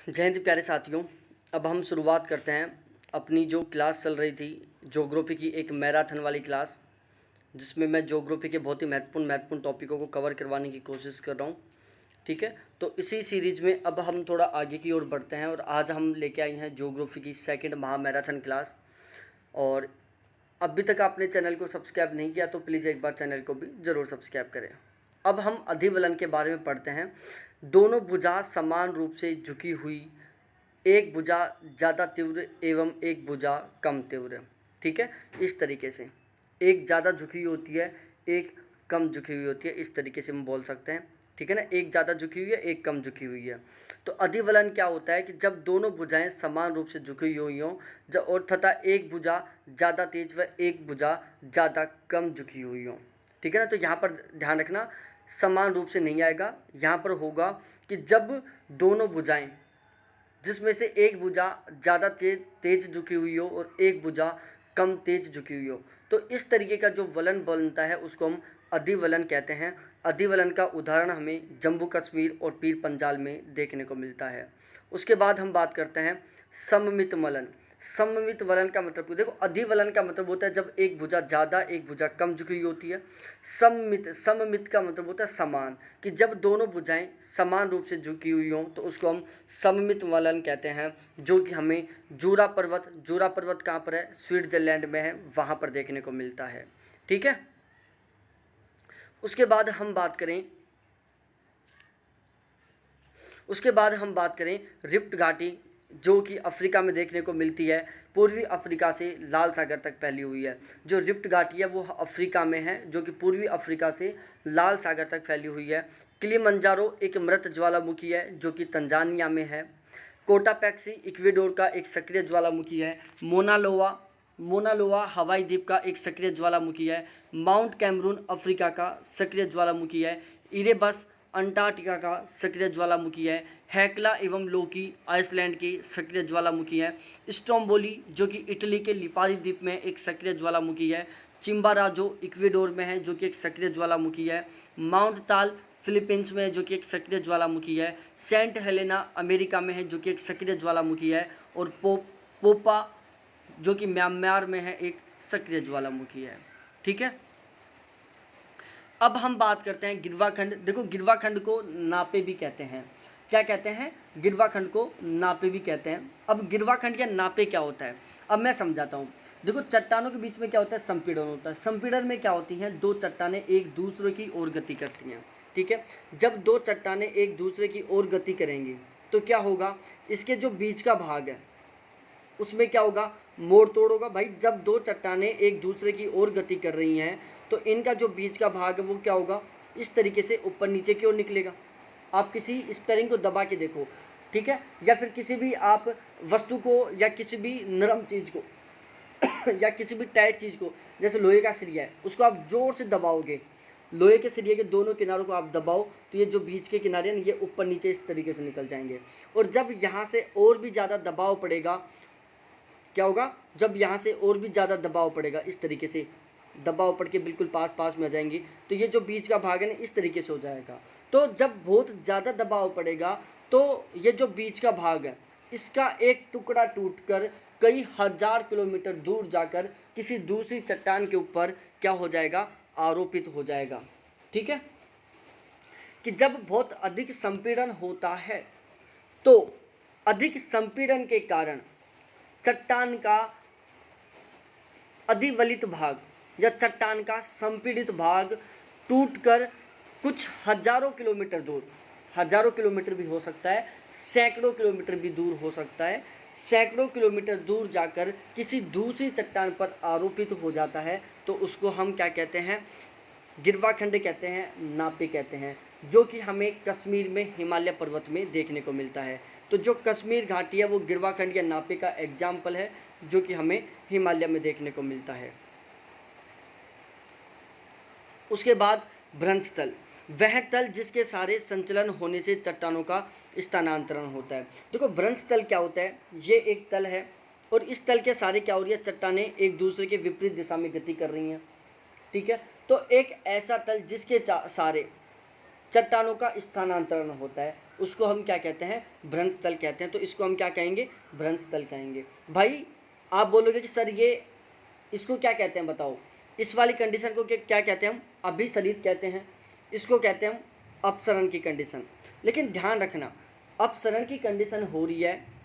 जय हिंद प्यारे साथियों। अब हम शुरुआत करते हैं अपनी जो क्लास चल रही थी ज्योग्राफी की, एक मैराथन वाली क्लास, जिसमें मैं ज्योग्राफी के बहुत ही महत्वपूर्ण टॉपिकों को कवर करवाने की कोशिश कर रहा हूँ। ठीक है, तो इसी सीरीज में अब हम थोड़ा आगे की ओर बढ़ते हैं और आज हम लेके आए हैं ज्योग्राफी की सेकंड महा मैराथन क्लास। और अभी तक आपने चैनल को सब्सक्राइब नहीं किया तो प्लीज़ एक बार चैनल को भी ज़रूर सब्सक्राइब करें। अब हम अधिवलन के बारे में पढ़ते हैं। दोनों भुजा समान रूप से झुकी हुई, एक भुजा ज़्यादा तीव्र एवं एक भुजा कम तीव्र। ठीक है, इस तरीके से एक ज़्यादा झुकी हुई होती है, एक कम झुकी हुई होती है, इस तरीके से हम बोल सकते हैं। ठीक है ना, एक ज़्यादा झुकी हुई है, एक कम झुकी हुई है। तो अधिवलन क्या होता है कि जब दोनों भुजाएं समान रूप से झुकी हुई हों और तथा एक भुजा ज़्यादा तेज व एक भुजा ज़्यादा कम झुकी हुई हो। ठीक है ना, तो यहाँ पर ध्यान रखना समान रूप से नहीं आएगा, यहाँ पर होगा कि जब दोनों भुजाएं जिसमें से एक भुजा ज़्यादा तेज झुकी हुई हो और एक भुजा कम तेज झुकी हुई हो, तो इस तरीके का जो वलन बनता है उसको हम अधिवलन कहते हैं। अधिवलन का उदाहरण हमें जम्मू कश्मीर और पीर पंजाल में देखने को मिलता है। उसके बाद हम बात करते हैं सममित वलन। सममित वलन का मतलब देखो, अधिवलन का मतलब होता है जब एक भुजा ज़्यादा एक भुजा कम झुकी हुई होती है। सममित का मतलब होता है समान, कि जब दोनों भुजाएं समान रूप से झुकी हुई हों तो उसको हम सममित वलन कहते हैं, जो कि हमें जूरा पर्वत कहाँ पर है, स्विट्जरलैंड में है, वहाँ पर देखने को मिलता है। ठीक है, उसके बाद हम बात करें रिफ्ट घाटी, जो कि अफ्रीका में देखने को मिलती है। पूर्वी अफ्रीका से लाल सागर तक फैली हुई है। जो रिफ्ट घाटी है वो अफ्रीका में है, जो कि पूर्वी अफ्रीका से लाल सागर तक फैली हुई है। किलिमंजारो एक मृत ज्वालामुखी है जो कि तंजानिया में है। कोटापैक्सी इक्वेडोर का एक सक्रिय ज्वालामुखी है। मोनालोआ हवाई द्वीप का एक सक्रिय ज्वालामुखी है। माउंट कैमरून अफ्रीका का सक्रिय ज्वालामुखी है। इरेबस अंटार्कटिका का सक्रिय ज्वालामुखी है। हैक्ला एवं लोकी आइसलैंड के सक्रिय ज्वालामुखी है। स्ट्रोम्बोली जो कि इटली के लिपारी द्वीप में एक सक्रिय ज्वालामुखी है। चिम्बाराजो इक्वेडोर में है जो कि एक सक्रिय ज्वालामुखी है। माउंट ताल फिलीपींस में है जो कि एक सक्रिय ज्वालामुखी है। सेंट हेलेना अमेरिका में है जो कि एक सक्रिय ज्वालामुखी है। और पोपा जो कि म्यांमार में है, एक सक्रिय ज्वालामुखी है। ठीक है, अब हम बात करते हैं गिरवाखंड। देखो, गिरवाखंड को नापे भी कहते हैं। क्या कहते हैं? गिरवाखंड को नापे भी कहते हैं। अब गिरवाखंड या नापे क्या होता है, अब मैं समझाता हूँ। देखो, चट्टानों के बीच में क्या होता है, संपीड़न होता है। संपीड़न में क्या होती हैं, दो चट्टानें एक दूसरे की ओर गति करती हैं। ठीक है, जब दो चट्टानें एक दूसरे की ओर गति करेंगी तो क्या होगा, इसके जो बीच का भाग है उसमें क्या होगा, मोड़ तोड़ होगा। भाई, जब दो चट्टानें एक दूसरे की ओर गति कर रही हैं तो इनका जो बीच का भाग है वो क्या होगा, इस तरीके से ऊपर नीचे की ओर निकलेगा। आप किसी स्पेरिंग को दबा के देखो, ठीक है, या फिर किसी भी आप वस्तु को या किसी भी नरम चीज़ को या किसी भी टाइट चीज़ को, जैसे लोहे का सरिया है, उसको आप जोर से दबाओगे, लोहे के सरिये के दोनों किनारों को आप दबाओ तो ये जो बीच के किनारे हैं ये ऊपर नीचे इस तरीके से निकल जाएंगे। और जब यहाँ से और भी ज़्यादा दबाव पड़ेगा, क्या होगा, जब यहाँ से और भी ज़्यादा दबाव पड़ेगा, इस तरीके से दबाव पड़ के बिल्कुल पास में आ जाएंगी तो ये जो बीच का भाग है ना इस तरीके से हो जाएगा। तो जब बहुत ज़्यादा दबाव पड़ेगा तो ये जो बीच का भाग है इसका एक टुकड़ा टूटकर कई हजार किलोमीटर दूर जाकर किसी दूसरी चट्टान के ऊपर क्या हो जाएगा, आरोपित हो जाएगा। ठीक है, कि जब बहुत अधिक संपीड़न होता है तो अधिक संपीड़न के कारण चट्टान का अधिवलित भाग या चट्टान का संपीड़ित भाग टूटकर कुछ हजारों किलोमीटर दूर, हजारों किलोमीटर भी हो सकता है, सैकड़ों किलोमीटर भी दूर हो सकता है, सैकड़ों किलोमीटर दूर जाकर किसी दूसरी चट्टान पर आरोपित हो जाता है तो उसको हम क्या कहते हैं, गिरवाखंड कहते हैं, नापे कहते हैं, जो कि हमें कश्मीर में हिमालय पर्वत में देखने को मिलता है। तो जो कश्मीर घाटी है वो गिरवाखंड या नापे का एग्जाम्पल है, जो कि हमें हिमालय में देखने को मिलता है। उसके बाद भ्रंश तल, वह तल जिसके सारे संचलन होने से चट्टानों का स्थानांतरण होता है। देखो, भ्रंश तल क्या होता है, ये एक तल है और इस तल के सारे क्या हो रही है, चट्टानें एक दूसरे के विपरीत दिशा में गति कर रही हैं। ठीक है, तो एक ऐसा तल जिसके सारे चट्टानों का स्थानांतरण होता है उसको हम क्या कहते हैं, भ्रंश तल कहते हैं। तो इसको हम क्या कहेंगे, भ्रंश तल कहेंगे। भाई आप बोलोगे कि सर ये इसको क्या कहते हैं बताओ, इस वाली कंडीशन को क्या कहते हैं हम, अभिसरित कहते हैं, इसको कहते हैं हम अपसरण की कंडीशन। लेकिन ध्यान रखना, अपसरण की कंडीशन हो रही है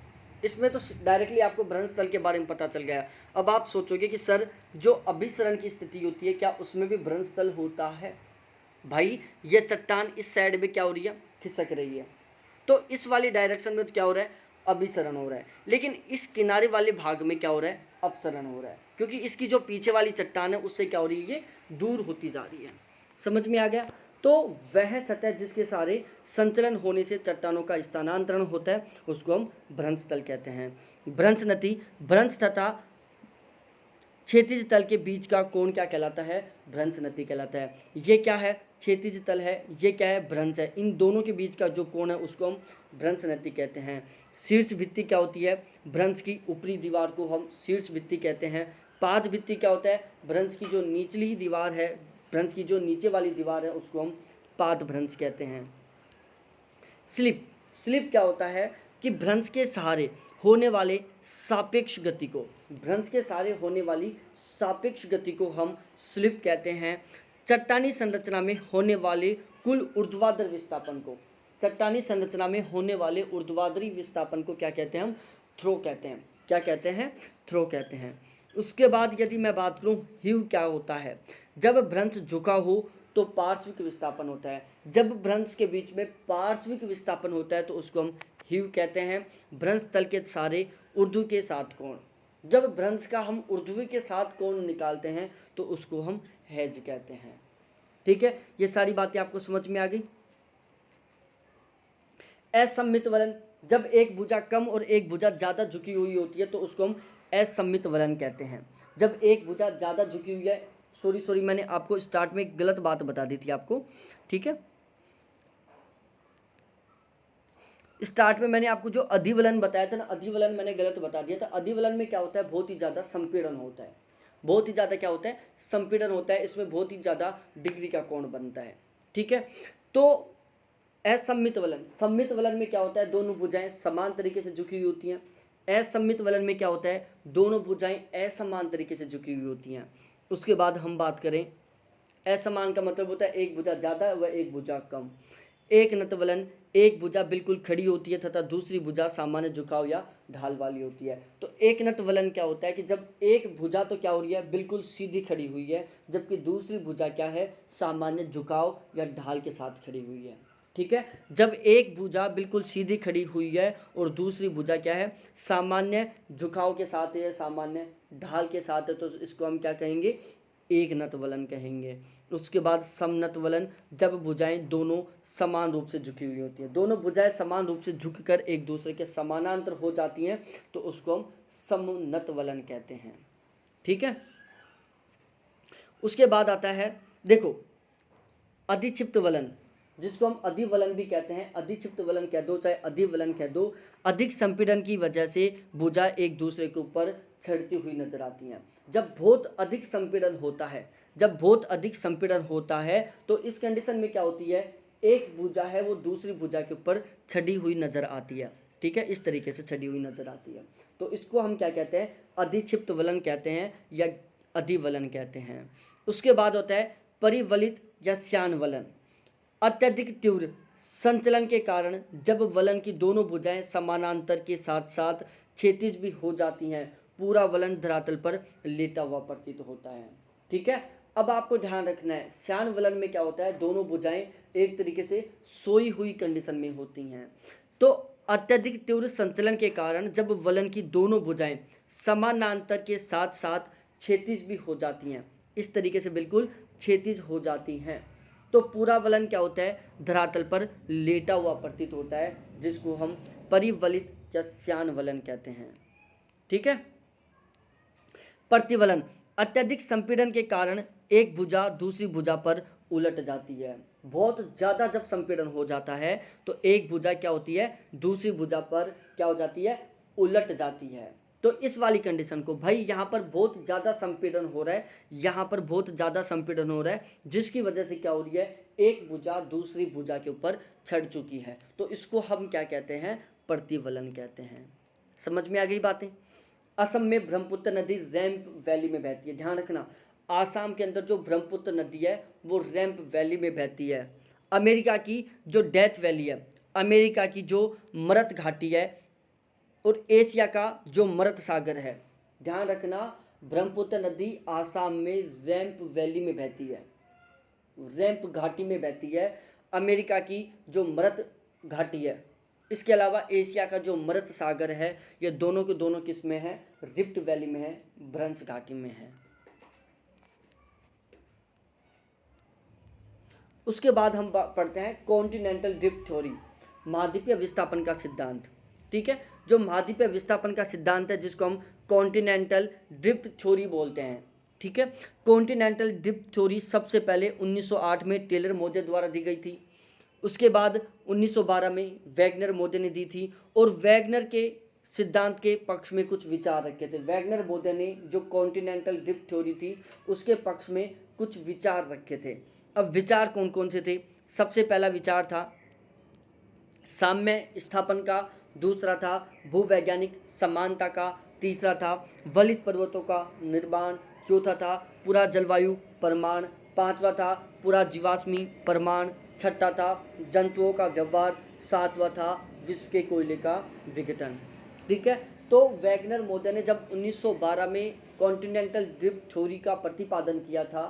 इसमें तो डायरेक्टली आपको भ्रंश तल के बारे में पता चल गया। अब आप सोचोगे कि सर जो अभिसरण की स्थिति होती है क्या उसमें भी भ्रंश तल होता है? भाई ये चट्टान इस साइड में क्या हो रही है, खिसक रही है, तो इस वाली डायरेक्शन में तो क्या हो रहा है, अभिसरण हो रहा है। लेकिन इस किनारे वाले भाग में क्या हो रहा है, अपसरण हो रहा है, क्योंकि इसकी जो पीछे वाली चट्टान है उससे क्या हो रही है, ये दूर होती जा रही है। समझ में आ गया? तो वह सतह जिसके सारे संचलन होने से चट्टानों का स्थानांतरण होता है उसको हम भ्रंश तल कहते हैं। भ्रंश नति, भ्रंश तथा क्षैतिज तल के बीच का कोण क्या कहलाता है, भ्रंश नति कहलाता है। ये क्या है, क्षैतिज तल है, ये क्या है, भ्रंश है। इन दोनों के बीच का जो कोण है उसको हम भ्रंश नति कहते हैं। शीर्ष भित्ति क्या होती है, भ्रंश की ऊपरी दीवार को हम शीर्ष भित्ति कहते हैं। पाद भित्ति क्या होता है, भ्रंश की जो निचली दीवार है, भ्रंश की जो नीचे वाली दीवार है उसको हम पाद भ्रंश कहते हैं। स्लिप, स्लिप क्या होता है कि भ्रंश के सहारे होने वाले सापेक्ष गति को, भ्रंश के सहारे होने वाली सापेक्ष गति को हम स्लिप कहते हैं। चट्टानी संरचना में होने वाले कुल ऊर्ध्वाधर विस्थापन को, चट्टानी संरचना में होने वाले ऊर्ध्वाधरी विस्थापन को क्या कहते हैं हम, थ्रो कहते हैं। क्या कहते हैं, थ्रो कहते हैं। उसके बाद यदि मैं बात करूं हीव क्या होता है, जब भ्रंश झुका हो तो पार्श्विक विस्थापन होता है। जब भ्रंश के बीच में पार्श्विक विस्थापन होता है तो उसको हम हीव कहते हैं। भ्रंश तल के सारे ऊर्ध्व के साथ कोण, जब भ्रंश का हम ऊर्ध्व के साथ कोण निकालते हैं तो उसको हम हेज कहते हैं। ठीक है, ये सारी बातें आपको समझ में आ गई। असममित वलन, जब एक भुजा कम और एक भुजा ज़्यादा झुकी हुई होती है तो उसको हम असममित वलन कहते हैं। जब एक भुजा ज़्यादा झुकी हुई है, सॉरी मैंने आपको स्टार्ट में गलत बात बता दी थी आपको, ठीक है। स्टार्ट में मैंने आपको जो अधिवलन बताया था ना, अधिवलन मैंने गलत बता दिया था। अधिवलन में क्या होता है, बहुत ही ज़्यादा संपीड़न होता है, बहुत ही ज़्यादा क्या होता है, संपीड़न होता है। इसमें बहुत ही ज़्यादा डिग्री का कोण बनता है, ठीक है। तो असममित वलन, सम्मित वलन में क्या होता है, दोनों भुजाएं समान तरीके से झुकी हुई होती हैं। असममित वलन में क्या होता है, दोनों भुजाएं असमान तरीके से झुकी हुई होती हैं। उसके बाद हम बात करें, असमान का मतलब होता है एक भुजा ज़्यादा व एक भुजा कम। एक नत वलन, एक भुजा बिल्कुल खड़ी होती है तथा दूसरी भुजा सामान्य झुकाव या ढाल वाली होती है। तो एक नत वलन क्या होता है कि जब एक भुजा तो क्या हो रही है, बिल्कुल सीधी खड़ी हुई है, जबकि दूसरी भुजा क्या है, सामान्य झुकाव या ढाल के साथ खड़ी हुई है। ठीक है, जब एक भुजा बिल्कुल सीधी खड़ी हुई है और दूसरी भुजा क्या है, सामान्य झुकाव के साथ है, सामान्य ढाल के साथ है, तो इसको हम क्या कहेंगे, एक नत वलन कहेंगे। उसके बाद समनत वलन, जब भुजाएं दोनों समान रूप से झुकी हुई होती हैं, दोनों भुजाएं समान रूप से झुककर एक दूसरे के समानांतर हो जाती हैं तो उसको हम समनत वलन कहते हैं। ठीक है, उसके बाद आता है देखो अधिक्षिप्त वलन, जिसको हम अधिवलन भी कहते हैं। अधिक्षिप्त वलन कह दो चाहे अधिवलन कह दो, अधिक संपीड़न की वजह से भुजा एक दूसरे के ऊपर चढ़ती हुई नजर आती हैं। जब बहुत अधिक संपीड़न होता है, जब बहुत अधिक संपीड़न होता है तो इस कंडीशन में क्या होती है, एक भुजा है वो दूसरी भुजा के ऊपर चढ़ी हुई नजर आती है। ठीक है, इस तरीके से चढ़ी हुई नजर आती है, तो इसको हम क्या कहते हैं, अधिक्षिप्त वलन कहते हैं या अधिवलन कहते हैं। उसके बाद होता है परिवलित या श्यान वलन। अत्यधिक तीव्र संचलन के कारण जब वलन की दोनों भुजाएं समानांतर के साथ साथ क्षैतिज भी हो जाती हैं, पूरा वलन धरातल पर लेटा हुआ प्रतीत होता है। ठीक है, अब आपको ध्यान रखना है, श्यान वलन में क्या होता है, दोनों भुजाएं एक तरीके से सोई हुई कंडीशन में होती हैं। तो अत्यधिक तीव्र संचलन के कारण जब वलन की दोनों भुजाएं समानांतर के साथ साथ क्षैतिज भी हो जाती हैं, इस तरीके से बिल्कुल क्षैतिज हो जाती हैं, तो पूरा वलन क्या होता है, धरातल पर लेटा हुआ प्रतीत होता है, जिसको हम परिवलित या श्यान वलन कहते हैं। ठीक है, प्रतिवलन, अत्यधिक संपीड़न के कारण एक भुजा दूसरी भुजा पर उलट जाती है। बहुत ज़्यादा जब संपीड़न हो जाता है तो एक भुजा क्या होती है, दूसरी भुजा पर क्या हो जाती है, उलट जाती है। तो इस वाली कंडीशन को भाई यहाँ पर बहुत ज़्यादा संपीड़न हो रहा है, यहाँ पर बहुत ज़्यादा संपीड़न हो रहा है, जिसकी वजह से क्या हो रही है, एक भुजा दूसरी भुजा के ऊपर चढ़ चुकी है। तो इसको हम क्या कहते हैं, प्रतिवलन कहते हैं। समझ में आ गई बातें। असम में ब्रह्मपुत्र नदी रैंप वैली में बहती है। ध्यान रखना, आसाम के अंदर जो ब्रह्मपुत्र नदी है वो रैंप वैली में बहती है। अमेरिका की जो डेथ वैली है, अमेरिका की जो मरत घाटी है, और एशिया का जो मरत सागर है। ध्यान रखना, ब्रह्मपुत्र नदी आसाम में रैंप वैली में बहती है, रैंप घाटी में बहती है। अमेरिका की जो मरत घाटी है, इसके अलावा एशिया का जो मरत सागर है, ये दोनों के दोनों किस में है, रिफ्ट वैली में है, भ्रंश घाटी में है। उसके बाद हम पढ़ते हैं कॉन्टिनेंटल ड्रिफ्ट थ्योरी, महाद्वीपीय विस्थापन का सिद्धांत। ठीक है, जो महाद्वीपीय विस्थापन का सिद्धांत है जिसको हम कॉन्टिनेंटल ड्रिफ्ट थ्योरी बोलते हैं। ठीक है, कॉन्टिनेंटल ड्रिफ्ट थ्योरी सबसे पहले 1908 में टेलर मोदे द्वारा दी गई थी। उसके बाद 1912 में वैगनर मोदे ने दी थी, और वैगनर के सिद्धांत के पक्ष में कुछ विचार रखे थे। वैगनर मोदे ने जो कॉन्टिनेंटल ड्रिफ्ट थ्योरी थी उसके पक्ष में कुछ विचार रखे थे। अब विचार कौन कौन से थे? सबसे पहला विचार था साम्य स्थापन का, दूसरा था भूवैज्ञानिक समानता का, तीसरा था वलित पर्वतों का निर्माण, चौथा था पूरा जलवायु प्रमाण, पांचवा था पूरा जीवाश्मी प्रमाण, छठा था जंतुओं का व्यवहार, सातवां था विश्व के कोयले का विघटन। ठीक है, तो वैगनर मोदे ने जब 1912 में कॉन्टिनेंटल ड्रिफ्ट थ्योरी का प्रतिपादन किया था,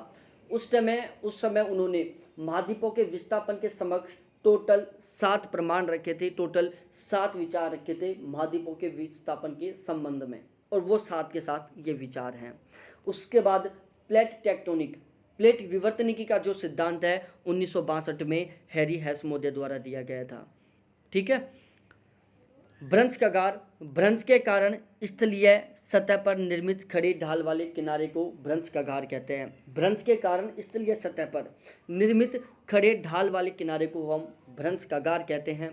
उस समय उन्होंने महाद्वीपों के विस्थापन के समक्ष टोटल 7 प्रमाण रखे थे, टोटल 7 विचार रखे थे महाद्वीपों के विस्थापन के संबंध में, और वो 7 के 7 ये विचार हैं। उसके बाद प्लेट टेक्टोनिक, प्लेट विवर्तनिकी का जो सिद्धांत है 1962 में हैरी हेसमोदे द्वारा दिया गया था। ठीक है, भ्रंश कगार, भ्रंश के कारण स्थलीय सतह पर निर्मित खड़े ढाल वाले किनारे को भ्रंश कगार कहते हैं। भ्रंश के कारण स्थलीय सतह पर निर्मित खड़े ढाल वाले किनारे को हम भ्रंश कगार कहते हैं।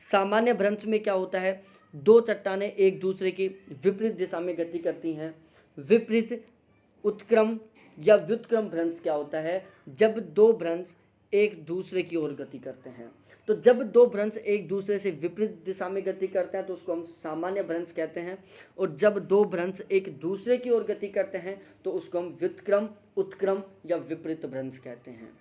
सामान्य भ्रंश में क्या होता है, दो चट्टानें एक दूसरे की विपरीत दिशा में गति करती हैं। विपरीत उत्क्रम या व्युत्क्रम भ्रंश क्या होता है, जब दो भ्रंश एक दूसरे की ओर गति करते हैं। तो जब दो भ्रंश एक दूसरे से विपरीत दिशा में गति करते हैं तो उसको हम सामान्य भ्रंश कहते हैं, और जब दो भ्रंश एक दूसरे की ओर गति करते हैं तो उसको हम व्युत्क्रम, उत्क्रम या विपरीत भ्रंश कहते हैं।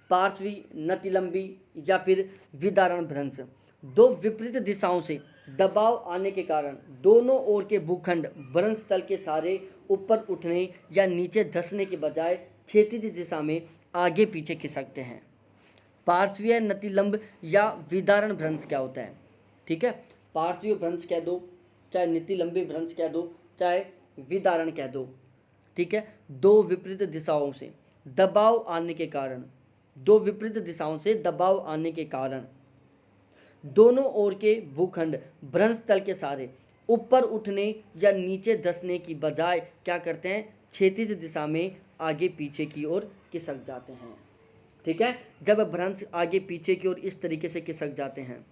पार्श्वी, नतिलंबी या फिर विदारण भ्रंश, दो विपरीत दिशाओं से दबाव आने के कारण दोनों ओर के भूखंड भ्रंश तल के सारे ऊपर उठने या नीचे धंसने के बजाय क्षैतिज दिशा में आगे पीछे खिसकते हैं। पार्श्वीय, नतिलंब या विदारण भ्रंश क्या होता है? ठीक है, पार्श्वीय भ्रंश कह दो, चाहे नीतिलंबी भ्रंश कह दो, चाहे विदारण कह दो। ठीक है, दो विपरीत दिशाओं से दबाव आने के कारण, दो विपरीत दिशाओं से दबाव आने के कारण दोनों ओर के भूखंड भ्रंश तल के सारे ऊपर उठने या नीचे धंसने की बजाय क्या करते हैं, क्षैतिज दिशा में आगे पीछे की ओर खिसक जाते हैं। ठीक है, जब भ्रंश आगे पीछे की ओर इस तरीके से खिसक जाते हैं,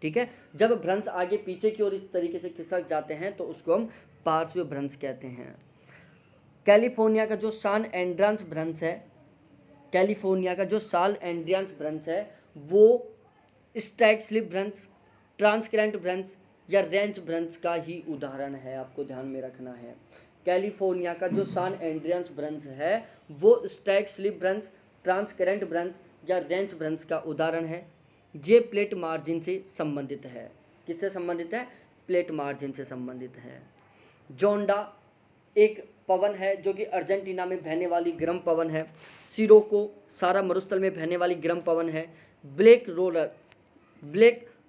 ठीक है, जब भ्रंश आगे पीछे की ओर इस तरीके से खिसक जाते हैं तो उसको हम पार्श्व भ्रंश कहते हैं। कैलिफोर्निया का जो सान एंड्रियास भ्रंश है, कैलिफोर्निया का जो सान एंड्रियास भ्रंश है वो स्टैग स्लिप भ्रंश, ट्रांसकरेंट भ्रंश या रेंच भ्रंश का ही उदाहरण है, आपको ध्यान में रखना है। कैलिफोर्निया का जो सान एंड्रियास भ्रंश है वो स्टैग स्लिप भ्रंश, ट्रांसकरेंट भ्रंश या रेंच भ्रंश का उदाहरण है। ये प्लेट मार्जिन से संबंधित है। किससे संबंधित है? प्लेट मार्जिन से संबंधित है। जोंडा एक पवन है जो कि अर्जेंटीना में बहने वाली गर्म पवन है। सिरोको सारा मरुस्थल में बहने वाली गर्म पवन है। ब्लैक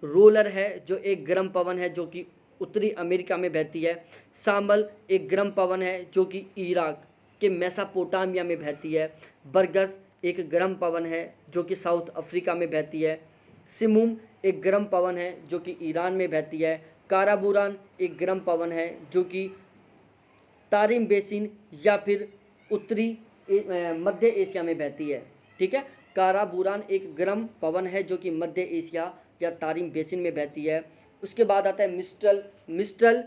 रोलर है जो एक गर्म पवन है जो कि उत्तरी अमेरिका में बहती है। सांबल एक गर्म पवन है जो कि इराक के मेसोपोटामिया में बहती है। बरगस एक गर्म पवन है जो कि साउथ अफ्रीका में बहती है। सिमुम एक गर्म पवन है जो कि ईरान में बहती है। काराबुरान एक गर्म पवन है जो कि तारिम बेसिन या फिर उत्तरी मध्य एशिया में बहती है। ठीक है, काराबुरान एक गर्म पवन है जो कि मध्य एशिया या तारिम बेसिन में बहती है। उसके बाद आता है मिस्ट्रल। मिस्ट्रल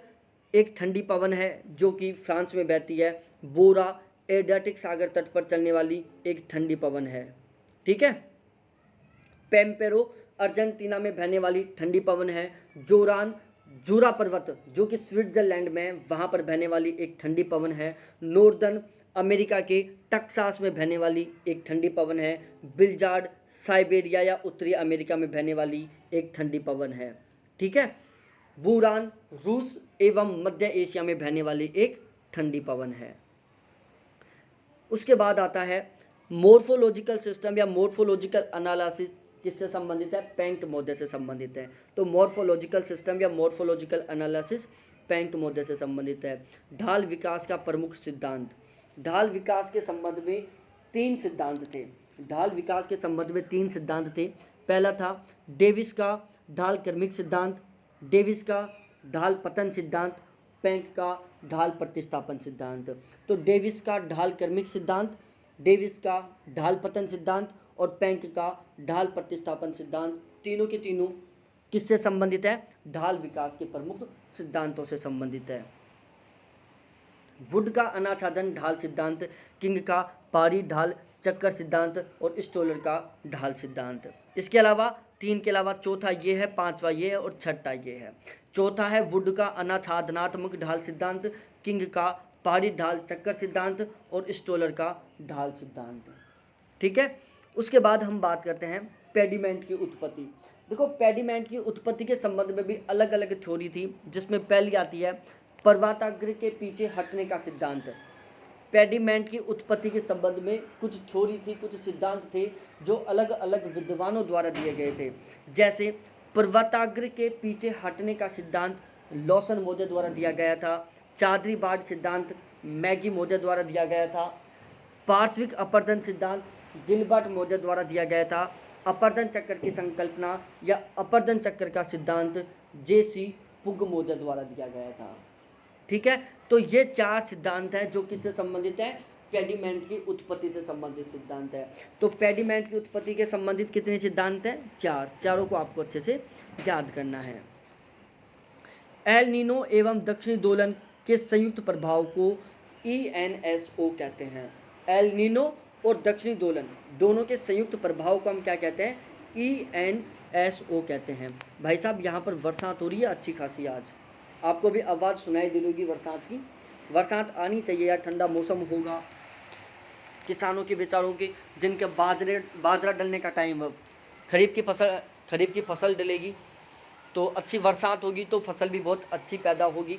एक ठंडी पवन है जो कि फ्रांस में बहती है। बोरा एड्रियाटिक सागर तट पर चलने वाली एक ठंडी पवन है, ठीक है। पेम्पेरो अर्जेंटीना में बहने वाली ठंडी पवन है। जोरान जूरा पर्वत जो कि स्विट्जरलैंड में है, वहाँ पर बहने वाली एक ठंडी पवन है। नॉर्दर्न अमेरिका के टक्सास में बहने वाली एक ठंडी पवन है। बिलजार्ड साइबेरिया या उत्तरी अमेरिका में बहने वाली एक ठंडी पवन है, ठीक है। बुरान रूस एवं मध्य एशिया में बहने वाली एक ठंडी पवन है। उसके बाद आता है मॉर्फोलॉजिकल सिस्टम या मॉर्फोलॉजिकल एनालिसिस। किससे संबंधित है? पैंक्ट महोदय से संबंधित है। तो मॉर्फोलॉजिकल सिस्टम या मॉर्फोलॉजिकल एनालिसिस पैंक्ट महोदय से संबंधित है। ढाल विकास का प्रमुख सिद्धांत। ढाल विकास के संबंध में 3 सिद्धांत थे। ढाल विकास के संबंध में 3 सिद्धांत थे। पहला था डेविस का ढाल क्रमिक सिद्धांत, डेविस का ढाल पतन सिद्धांत, पैंक का ढाल प्रतिस्थापन सिद्धांत। तो डेविस का ढाल क्रमिक सिद्धांत, डेविस का ढाल पतन सिद्धांत और पैंक का ढाल प्रतिस्थापन सिद्धांत, तीनों के तीनों किससे संबंधित है? ढाल विकास के प्रमुख सिद्धांतों से संबंधित है। वुड का अनाच्छादन ढाल सिद्धांत, किंग का पारी ढाल चक्कर सिद्धांत और स्टोलर का ढाल सिद्धांत। इसके अलावा 3 के अलावा चौथा ये है, 5वां ये है और 6ठा ये है। चौथा है वुड का अनाच्छादनात्मक ढाल सिद्धांत, किंग का पारी ढाल चक्कर सिद्धांत और स्टोलर का ढाल सिद्धांत, ठीक है। उसके बाद हम बात करते हैं पेडिमेंट की उत्पत्ति। देखो पेडिमेंट की उत्पत्ति के संबंध में भी अलग अलग थ्योरी थी, जिसमें पहली आती है पर्वताग्र के पीछे हटने का सिद्धांत। पेडिमेंट की उत्पत्ति के संबंध में कुछ थ्योरी थी, कुछ सिद्धांत थे जो अलग अलग विद्वानों द्वारा दिए गए थे। जैसे पर्वताग्र के पीछे हटने का सिद्धांत लॉसन महोदय द्वारा दिया गया था। चादरी बाड़ सिद्धांत मैगी महोदय द्वारा दिया गया था। पार्श्विक अपर्दन सिद्धांत गिलबर्ट महोदय द्वारा दिया गया था। अपर्दन चक्र की संकल्पना या अपर्दन चक्र का सिद्धांत जे.सी. पुग महोदय द्वारा दिया गया था, ठीक है। तो ये 4 सिद्धांत हैं जो किससे संबंधित है? पेडिमेंट की उत्पत्ति से संबंधित सिद्धांत है। तो पेडिमेंट की उत्पत्ति के संबंधित कितने सिद्धांत हैं? 4। चारों को आपको अच्छे से याद करना है। एल नीनो एवं दक्षिणी दोलन के संयुक्त प्रभाव को ENSO कहते हैं। एल नीनो और दक्षिणी दोलन दोनों के संयुक्त प्रभाव को हम क्या कहते हैं? ENSO कहते हैं। भाई साहब यहाँ पर बरसात हो रही है अच्छी खासी, आज आपको भी आवाज़ सुनाई दे रही बरसात की। बरसात आनी चाहिए यार, ठंडा मौसम होगा। किसानों के बेचारों के जिनके बाजरा डलने का टाइम है, खरीफ की फसल डलेगी तो अच्छी बरसात होगी तो फसल भी बहुत अच्छी पैदा होगी।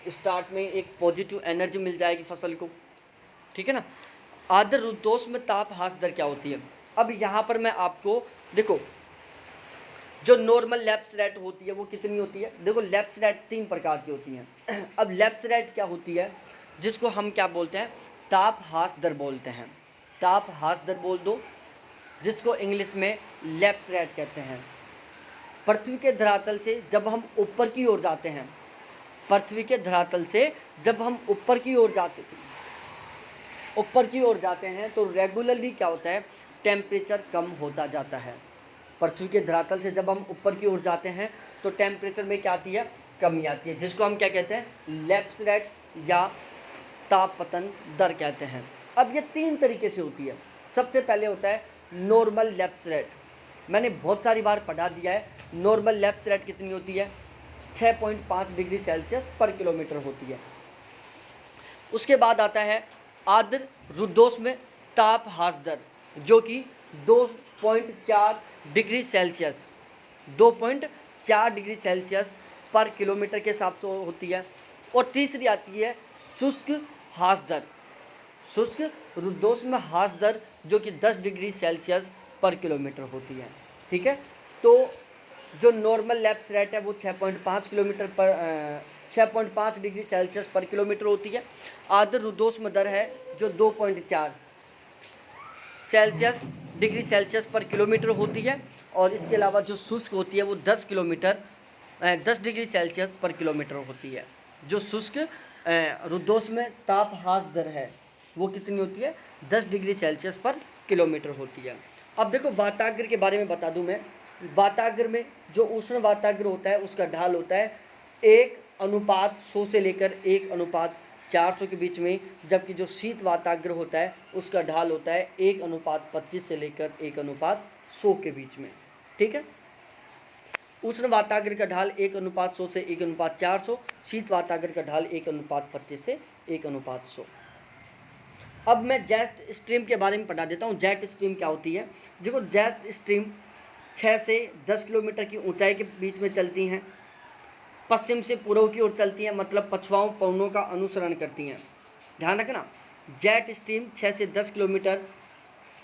स्टार्ट में एक पॉजिटिव एनर्जी मिल जाएगी फसल को, ठीक है ना। आर्द्र रुद्धोष्म में ताप ह्रास दर क्या होती है? अब यहाँ पर मैं आपको देखो, जो नॉर्मल लैप्स रेट होती है वो कितनी होती है? देखो लैप्स रेट 3 प्रकार की होती हैं। अब लैप्स रेट क्या होती है? जिसको हम क्या बोलते हैं? ताप ह्रास दर बोलते हैं। ताप ह्रास दर बोल दो, जिसको इंग्लिश में लैप्स रेट कहते हैं। पृथ्वी के धरातल से जब हम ऊपर की ओर जाते हैं, पृथ्वी के धरातल से जब हम ऊपर की ओर जाते हैं तो रेगुलरली क्या होता है? टेम्परेचर कम होता जाता है। पृथ्वी के धरातल से जब हम ऊपर की ओर जाते हैं तो टेम्परेचर में क्या आती है? कमी आती है, जिसको हम क्या कहते हैं? लैप्स रेट या तापपतन दर कहते हैं। अब ये 3 तरीके से होती है। सबसे पहले होता है नॉर्मल लैप्स रेट। मैंने बहुत सारी बार पढ़ा दिया है। नॉर्मल लैप्स रेट कितनी होती है? 6.5 डिग्री सेल्सियस पर किलोमीटर होती है। उसके बाद आता है आर्द्र रुद्धोष्म ताप ह्रास दर, जो कि 2.4 डिग्री सेल्सियस 2.4 डिग्री सेल्सियस पर किलोमीटर के हिसाब से होती है। और तीसरी आती है शुष्क ह्रास दर, शुष्क रुद्धोष्म ह्रास दर, जो कि 10 डिग्री सेल्सियस पर किलोमीटर होती है, ठीक है। तो जो नॉर्मल लैप्स रेट है वो 6.5 डिग्री सेल्सियस पर किलोमीटर होती है। आर्द्र रुद्धोष्म दर है जो 2.4 डिग्री सेल्सियस पर किलोमीटर होती है। और इसके अलावा जो शुष्क होती है वो 10 डिग्री सेल्सियस पर किलोमीटर होती है। जो शुष्क रुद्धोष्म ताप ह्रास दर है वो कितनी होती है? 10 डिग्री सेल्सियस पर किलोमीटर होती है। अब देखो वाताग्र के बारे में बता दूं मैं। वाताग्र में जो उष्ण वाताग्र होता है उसका ढाल होता है 1:100 से लेकर 1:400 के बीच में, जबकि जो शीत वाताग्र होता है उसका ढाल होता है 1:25 से लेकर 1:100 के बीच में। ठीक है, उष्ण वाताग्र का ढाल 1:100 से 1:400, शीत वाताग्र का ढाल 1:25 से 1:100। अब मैं जेट स्ट्रीम के बारे में पढ़ा देता हूँ। जेट स्ट्रीम क्या होती है? देखो, जेट स्ट्रीम 6 से 10 किलोमीटर की ऊंचाई के बीच में चलती हैं, पश्चिम से पूर्व की ओर चलती हैं, मतलब पछुआओं पवनों का अनुसरण करती हैं। ध्यान रखना, जेट स्ट्रीम 6 से 10 किलोमीटर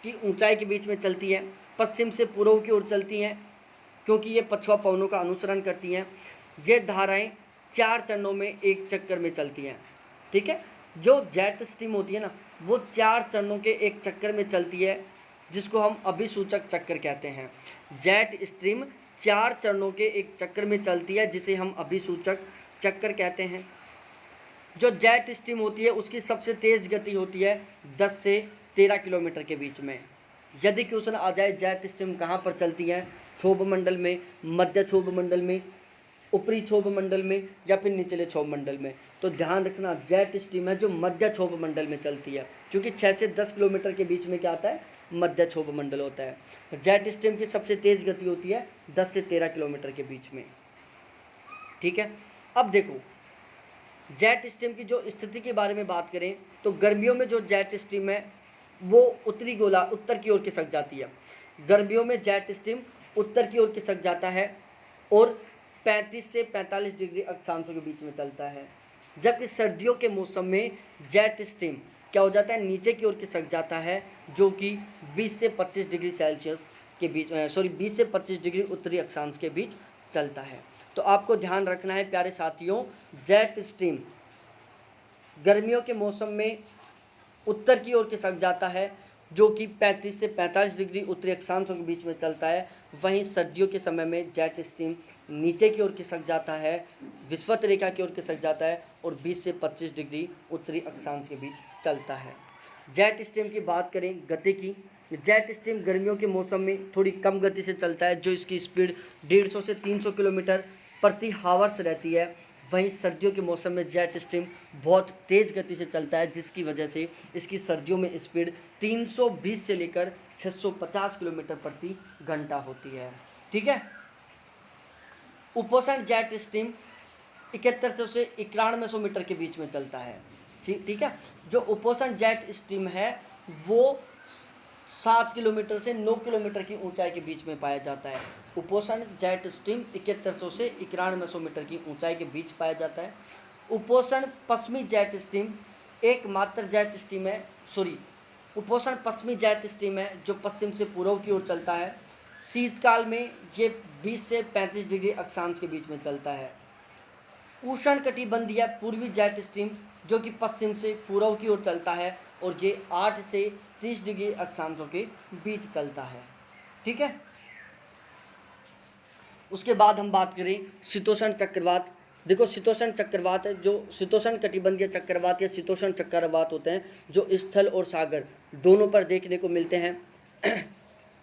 की ऊंचाई के बीच में चलती है, पश्चिम से पूर्व की ओर चलती हैं, क्योंकि ये पछुआ पवनों का अनुसरण करती हैं। ये धाराएं 4 चरणों में एक चक्कर में चलती हैं। ठीक है, जो जेट स्ट्रीम होती है ना, वो 4 चरणों के एक चक्कर में चलती है, जिसको हम अभिसूचक चक्कर कहते हैं। जेट स्ट्रीम 4 चरणों के एक चक्कर में चलती है, जिसे हम अभिसूचक चक्कर कहते हैं। जो जेट स्ट्रीम होती है उसकी सबसे तेज़ गति होती है 10 से 13 किलोमीटर के बीच में। यदि क्वेश्चन आ जाए जेट स्ट्रीम कहाँ पर चलती है, क्षोभ मंडल में, मध्य क्षोभ मंडल में, ऊपरी क्षोभ मंडल में या फिर निचले क्षोभ मंडल में, तो ध्यान रखना जेट स्ट्रीम है जो मध्य क्षोभ मंडल में चलती है, क्योंकि 6 से 10 किलोमीटर के बीच में क्या आता है, मध्य क्षोभ मंडल होता है। जेट स्ट्रीम की सबसे तेज़ गति होती है 10 से 13 किलोमीटर के बीच में। ठीक है, अब देखो जेट स्ट्रीम की जो स्थिति के बारे में बात करें तो गर्मियों में जो जेट स्ट्रीम है वो उत्तरी गोला उत्तर की ओर खिसक जाती है। गर्मियों में जेट स्ट्रीम उत्तर की ओर खिसक जाता है और 35 से 45 डिग्री अक्षांशों के बीच में चलता है, जबकि सर्दियों के मौसम में जेट स्ट्रीम क्या हो जाता है, नीचे की ओर खिसक जाता है, जो कि 20 से 25 डिग्री सेल्सियस के बीच 20 से 25 डिग्री उत्तरी अक्षांश के बीच चलता है। तो आपको ध्यान रखना है प्यारे साथियों, जेट स्ट्रीम गर्मियों के मौसम में उत्तर की ओर खिसक जाता है, जो कि 35 से 45 डिग्री उत्तरी अक्षांशों के बीच में चलता है। वहीं सर्दियों के समय में जेट स्ट्रीम नीचे की ओर खिसक जाता है, विषुवत रेखा की ओर खिसक जाता है और 20 से 25 डिग्री उत्तरी अक्षांश के बीच चलता है। जेट स्ट्रीम की बात करें गति की, जेट स्ट्रीम गर्मियों के मौसम में थोड़ी कम गति से चलता है, जो इसकी स्पीड 150 से 300 किलोमीटर प्रति हावर्स रहती है। वहीं सर्दियों के मौसम में जेट स्ट्रीम बहुत तेज़ गति से चलता है, जिसकी वजह से इसकी सर्दियों में स्पीड 320 से लेकर 650 किलोमीटर प्रति घंटा होती है। ठीक है, उपोषण जेट स्ट्रीम 7100 से 9100 मीटर के बीच में चलता है। ठीक है, जो उपोषण जेट स्ट्रीम है वो 7 किलोमीटर से 9 किलोमीटर की ऊंचाई के बीच में पाया जाता है। उपोषण जेट स्ट्रीम 7100 से 9100 मीटर की ऊंचाई के बीच पाया जाता है। उपोषण पश्चिमी जेट स्ट्रीम एकमात्र जेट स्ट्रीम है, उपोषण पश्चिमी जेट स्ट्रीम है जो पश्चिम से पूर्व की ओर चलता है। शीतकाल में ये 20 से 35 डिग्री अक्षांश के बीच में चलता है। उष्ण कटिबंधीय पूर्वी जेट स्ट्रीम जो कि पश्चिम से पूर्व की ओर चलता है और ये 8 से 30 डिग्री अक्षांशों के बीच चलता है। ठीक है, उसके बाद हम बात करें शीतोष्ण चक्रवात। देखो, शीतोष्ण चक्रवात है जो शीतोष्ण कटिबंधीय चक्रवात या शीतोष्ण चक्रवात होते हैं जो स्थल और सागर दोनों पर देखने को मिलते हैं।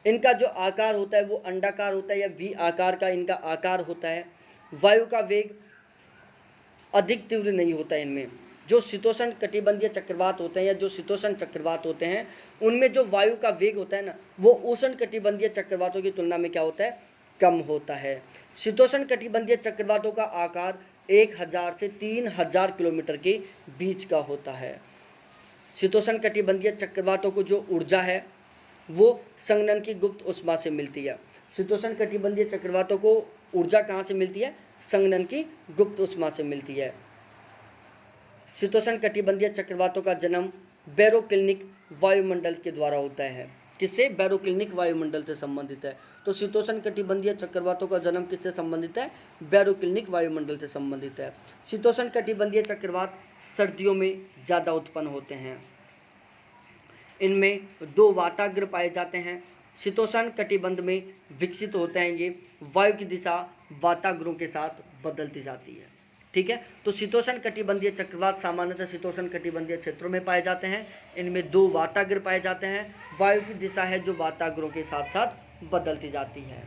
इनका जो आकार होता है वो अंडाकार होता है या वी आकार का इनका आकार होता है। वायु का वेग अधिक तीव्र नहीं होता है इनमें। जो शीतोष्ण कटिबंधीय चक्रवात होते हैं या जो शीतोष्ण चक्रवात होते हैं उनमें जो वायु का वेग होता है ना, वो उष्ण कटिबंधीय चक्रवातों की तुलना में क्या होता है, कम होता है। शीतोष्ण कटिबंधीय चक्रवातों का आकार 1000 से 3000 किलोमीटर के बीच का होता है। शीतोष्ण कटिबंधीय चक्रवातों को जो ऊर्जा है वो संघनन की गुप्त ऊष्मा से मिलती है। शीतोष्ण कटिबंधीय चक्रवातों को ऊर्जा कहाँ से मिलती है, संघनन की गुप्त ऊष्मा से मिलती है। शीतोष्ण कटिबंधीय चक्रवातों का जन्म बैरोक्लिनिक वायुमंडल के द्वारा होता है। किससे, बैरोक्लिनिक वायुमंडल से संबंधित है। तो शीतोष्ण कटिबंधीय चक्रवातों का जन्म किससे संबंधित है, बैरोक्लिनिक वायुमंडल से संबंधित है। शीतोष्ण कटिबंधीय चक्रवात सर्दियों में ज़्यादा उत्पन्न होते हैं। इनमें 2 वाताग्र पाए जाते हैं। शीतोष्ण कटिबंध में विकसित होते हैं ये, वायु की दिशा वाताग्रों के साथ बदलती जाती है। ठीक है, तो शीतोष्ण कटिबंधीय चक्रवात सामान्यतः शीतोष्ण कटिबंधीय क्षेत्रों में पाए जाते हैं। इनमें 2 वाताग्र पाए जाते हैं। वायु की दिशा है जो वाताग्रों के साथ साथ बदलती जाती है।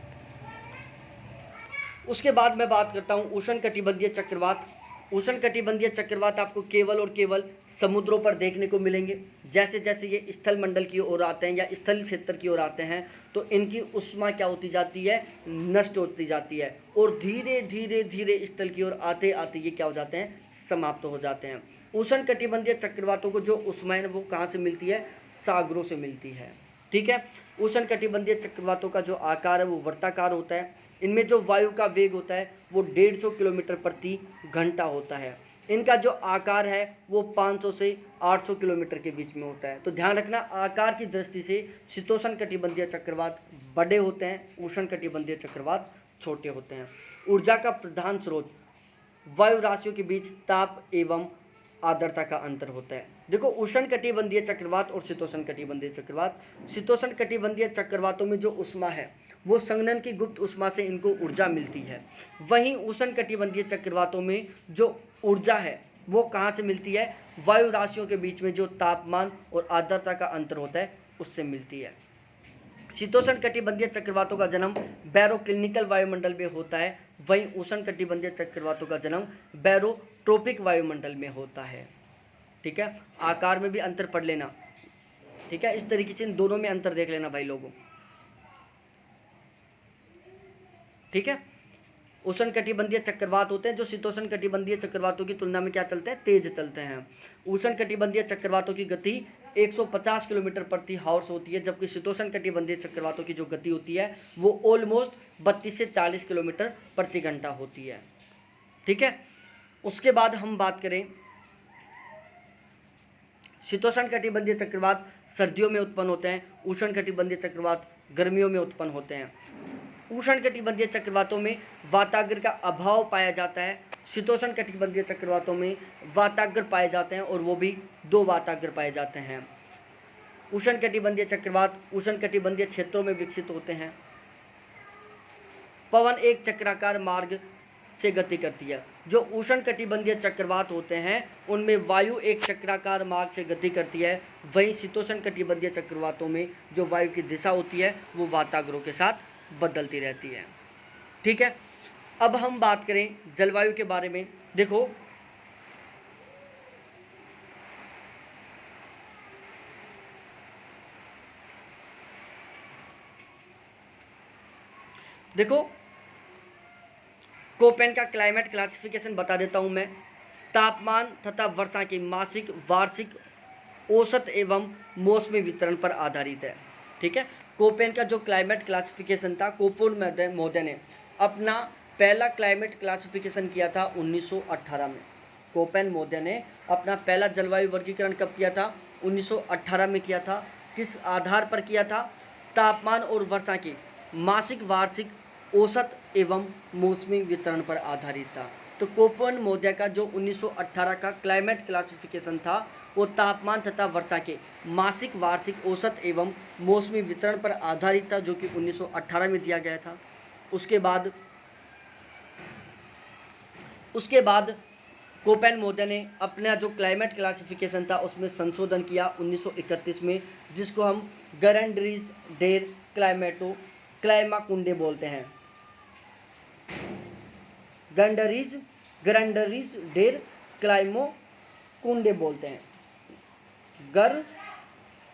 उसके बाद मैं बात करता हूँ उष्णकटिबंधीय चक्रवात। उष्णकटिबंधीय चक्रवात आपको केवल और केवल समुद्रों पर देखने को मिलेंगे। जैसे जैसे ये स्थल मंडल की ओर आते हैं या स्थल क्षेत्र की ओर आते हैं तो इनकी उष्मा क्या होती जाती है, नष्ट होती जाती है, और धीरे धीरे धीरे स्थल की ओर आते आते ये क्या हो जाते हैं, समाप्त हो जाते हैं। उष्णकटिबंधीय चक्रवातों को जो उष्मा है वो कहाँ से मिलती है, सागरों से मिलती है। ठीक है। उष्णकटिबंधीय चक्रवातों का जो आकार है वो वर्ताकार होता है। इनमें जो वायु का वेग होता है वो 150 किलोमीटर प्रति घंटा होता है। इनका जो आकार है वो 500 से 800 किलोमीटर के बीच में होता है। तो ध्यान रखना, आकार की दृष्टि से शीतोष्णकटिबंधीय चक्रवात बड़े होते हैं, उष्णकटिबंधीय चक्रवात छोटे होते हैं। ऊर्जा का प्रधान स्रोत वायु राशियों के बीच ताप एवं आर्द्रता का अंतर होता है। देखो, उष्णकटिबंधीय चक्रवात और शीतोष्णकटिबंधीय चक्रवात, शीतोष्णकटिबंधीय चक्रवातों में जो उष्मा है वो संघनन की गुप्त उष्मा से इनको ऊर्जा मिलती है। वहीं उष्णकटिबंधीय चक्रवातों में जो ऊर्जा है वो कहाँ से मिलती है, वायु राशियों के बीच में जो तापमान और आर्द्रता का अंतर होता है उससे मिलती है। शीतोष्णकटिबंधीय चक्रवातों का जन्म बैरोक्लिनिकल वायुमंडल में होता है, वहीं उष्णकटिबंधीय चक्रवातों का जन्म बैरोट्रोपिक वायुमंडल में होता है। ठीक है, आकार में भी अंतर पढ़ लेना। ठीक है, इस तरीके से इन दोनों में अंतर देख लेना भाई लोगों। ठीक है, उष्णकटिबंधीय चक्रवात होते हैं जो शीतोष्णकटिबंधीय चक्रवातों की तुलना में क्या चलते हैं, तेज चलते हैं। उष्णकटिबंधीय चक्रवातों की गति 150 किलोमीटर प्रति हावर्स होती है, जबकि शीतोष्णकटिबंधीय चक्रवातों की जो गति होती है वो ऑलमोस्ट 32 से 40 किलोमीटर प्रति घंटा होती है। ठीक है, उसके बाद हम बात करें, शीतोष्णकटिबंधीय चक्रवात सर्दियों में उत्पन्न होते हैं, उष्णकटिबंधीय चक्रवात गर्मियों में उत्पन्न होते हैं। उष्णकटिबंधीय चक्रवातों में वाताग्र का अभाव पाया जाता है, शीतोष्णकटिबंधीय चक्रवातों में वाताग्र पाए जाते हैं और वो भी 2 वाताग्र पाए जाते हैं। उष्णकटिबंधीय चक्रवात उष्णकटिबंधीय क्षेत्रों में विकसित होते हैं। पवन एक चक्राकार मार्ग से गति करती है। जो उष्णकटिबंधीय चक्रवात होते हैं उनमें वायु एक चक्राकार मार्ग से गति करती है, वहीं शीतोष्णकटिबंधीय चक्रवातों में जो वायु की दिशा होती है वो वाताग्रों के साथ बदलती रहती है। ठीक है, अब हम बात करें जलवायु के बारे में। देखो, कोपेन का क्लाइमेट क्लासिफिकेशन बता देता हूं मैं। तापमान तथा वर्षा की मासिक, वार्षिक, औसत एवं मौसमी वितरण पर आधारित है। ठीक है, कोपेन का जो क्लाइमेट क्लासिफिकेशन था, कोपेन महोदय ने अपना पहला क्लाइमेट क्लासिफिकेशन किया था 1918 में। कोपेन महोदय ने अपना पहला जलवायु वर्गीकरण कब किया था, 1918 में किया था। किस आधार पर किया था, तापमान और वर्षा की मासिक, वार्षिक, औसत एवं मौसमी वितरण पर आधारित था। तो कोपेन महोदय का जो 1918 का क्लाइमेट क्लासिफिकेशन था वो तापमान तथा वर्षा के मासिक, वार्षिक, औसत एवं मौसमी वितरण पर आधारित था, जो कि 1918 में दिया गया था। उसके बाद कोपेन महोदय ने अपना जो क्लाइमेट क्लासिफिकेशन था उसमें संशोधन किया 1931 में, जिसको हम गरंडरीज डेर क्लाइमाकुंडे बोलते हैं। गरंडरीज डेर क्लाइमाकुंडे बोलते हैं।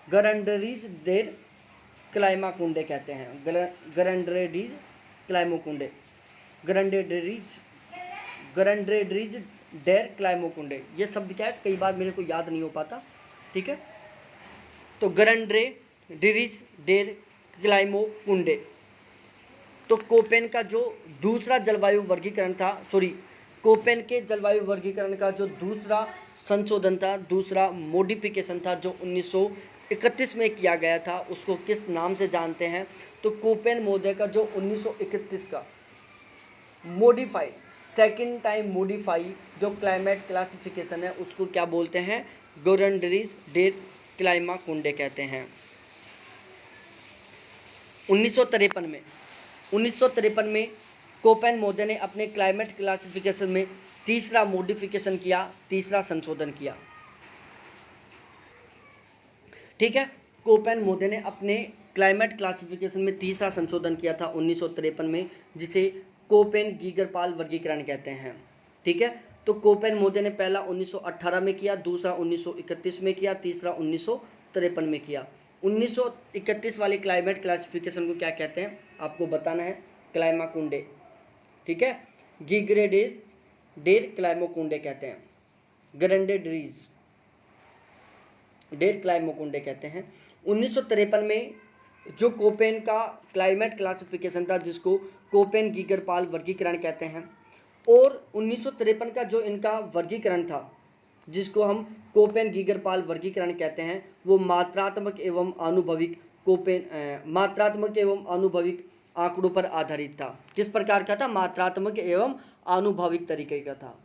गरंडरीज डेर क्लाइमाकुंडे कहते हैं। गरंडरीज क्लाइमाकुंडे, गरंडरीज डेर क्लाइमाकुंडे, ये शब्द क्या है, कई बार मेरे को याद नहीं हो पाता। ठीक है, तो गरंडरीज डेर क्लाइमाकुंडे। तो कोपेन का जो दूसरा जलवायु वर्गीकरण था, कोपेन के जलवायु वर्गीकरण का जो दूसरा संशोधन था, दूसरा मॉडिफिकेशन था, जो 1931 में किया गया था, उसको किस नाम से जानते हैं, तो कोपेन महोदय का जो 1931 का मॉडिफाइड, सेकेंड टाइम मॉडिफाई जो क्लाइमेट क्लासिफिकेशन है उसको क्या बोलते हैं, गरंडरीज डेर क्लाइमाकुंडे कहते हैं। 1953 में कोपेन महोदय ने अपने क्लाइमेट क्लासिफिकेशन में तीसरा मॉडिफिकेशन किया, तीसरा संशोधन किया। ठीक है, कोपेन महोदय ने अपने क्लाइमेट क्लासिफिकेशन में तीसरा संशोधन किया था 1953 में, जिसे कोपेन गीगरपाल वर्गीकरण कहते हैं। ठीक है, तो कोपेन मोदे ने पहला 1918 में किया, दूसरा 1931 में किया, तीसरा 1953 में किया। 1931 वाले क्लाइमेट क्लासिफिकेशन को क्या कहते हैं आपको बताना है, क्लाइमाकुंडे। ठीक है, गीग्रेडेज डेर क्लाइमोकुंडे कहते हैं, ग्रेंडेड्रीज डेर क्लाइमोकुंडे कहते हैं। 1953 में जो कोपेन का क्लाइमेट क्लासिफिकेशन था, जिसको कोपेन गीगरपाल वर्गीकरण कहते हैं, और 1953 का जो इनका वर्गीकरण था, जिसको हम कोपेन गीगरपाल वर्गीकरण कहते हैं, वो मात्रात्मक एवं आनुभविक आंकड़ों पर आधारित था। किस प्रकार का था? मात्रात्मक एवं आनुभविक तरीके का था।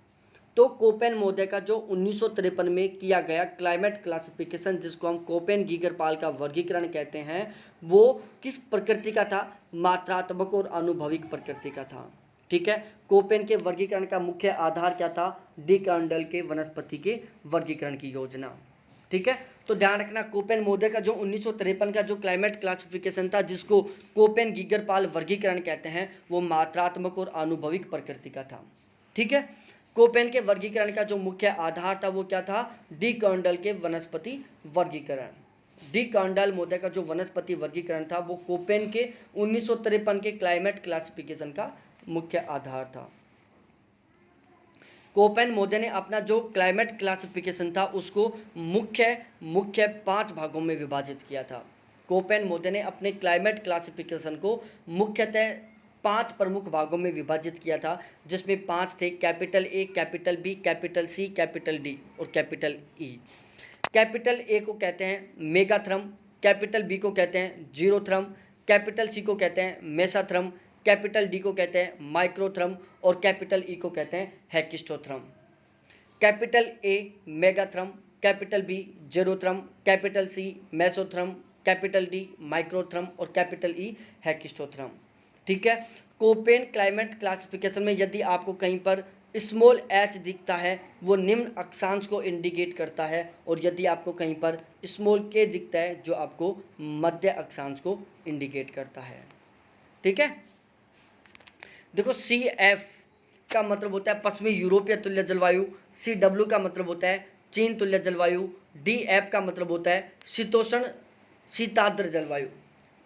तो कोपेन मोदे का जो 1953 में किया गया क्लाइमेट क्लासिफिकेशन, जिसको हम कोपेन गीगरपाल का वर्गीकरण कहते हैं, वो किस प्रकृति का था? मात्रात्मक और आनुभविक प्रकृति का था। ठीक है, कोपेन के वर्गीकरण का मुख्य आधार क्या था? डी कांडल के वनस्पति के वर्गीकरण की योजना। ठीक है, तो ध्यान रखना, कोपेन मोदे का जो 1953 का जो क्लाइमेट क्लासिफिकेशन था, जिसको कोपेन गीगरपाल वर्गीकरण कहते हैं, वो मात्रात्मक और आनुभविक प्रकृति का था। ठीक है, कोपेन के वर्गीकरण का जो मुख्य आधार था वो क्या था? डी कांडल के वनस्पति वर्गीकरण। डी कांडल मोदे का जो वनस्पति वर्गीकरण था वो कोपेन के 1953 के क्लाइमेट क्लासिफिकेशन का मुख्य आधार था। कोपेन मोदे ने अपना जो क्लाइमेट क्लासिफिकेशन था उसको मुख्य 5 भागों में विभाजित किया था। कोपेन मोदे ने अपने क्लाइमेट क्लासिफिकेशन को मुख्यतः 5 प्रमुख भागों में विभाजित किया था, जिसमें 5 थे: capital A, capital B, capital C, capital D और कैपिटल ई। कैपिटल ए को कहते हैं मेगाथ्रम, कैपिटल बी को कहते हैं जीरोथ्रम, कैपिटल सी को कहते हैं मेसाथ्रम, कैपिटल डी को कहते हैं माइक्रोथ्रम और कैपिटल ई को कहते हैं hekistotherm. Capital A megatherm, capital B xerotherm, capital C mesotherm, capital D microtherm और कैपिटल ई हेकिस्टोथ्रम। ठीक है, कोपेन क्लाइमेट क्लासिफिकेशन में यदि आपको कहीं पर स्मॉल एच दिखता है, वो निम्न अक्षांश को इंडिकेट करता है, और यदि आपको कहीं पर स्मॉल के दिखता है, जो आपको मध्य अक्षांश को इंडिकेट करता है। ठीक है, देखो CF का मतलब होता है पश्चिमी यूरोपीय तुल्य जलवायु, CW का मतलब होता है चीन तुल्य जलवायु, DF का मतलब होता है शीतोष्ण शीताद्र जलवायु।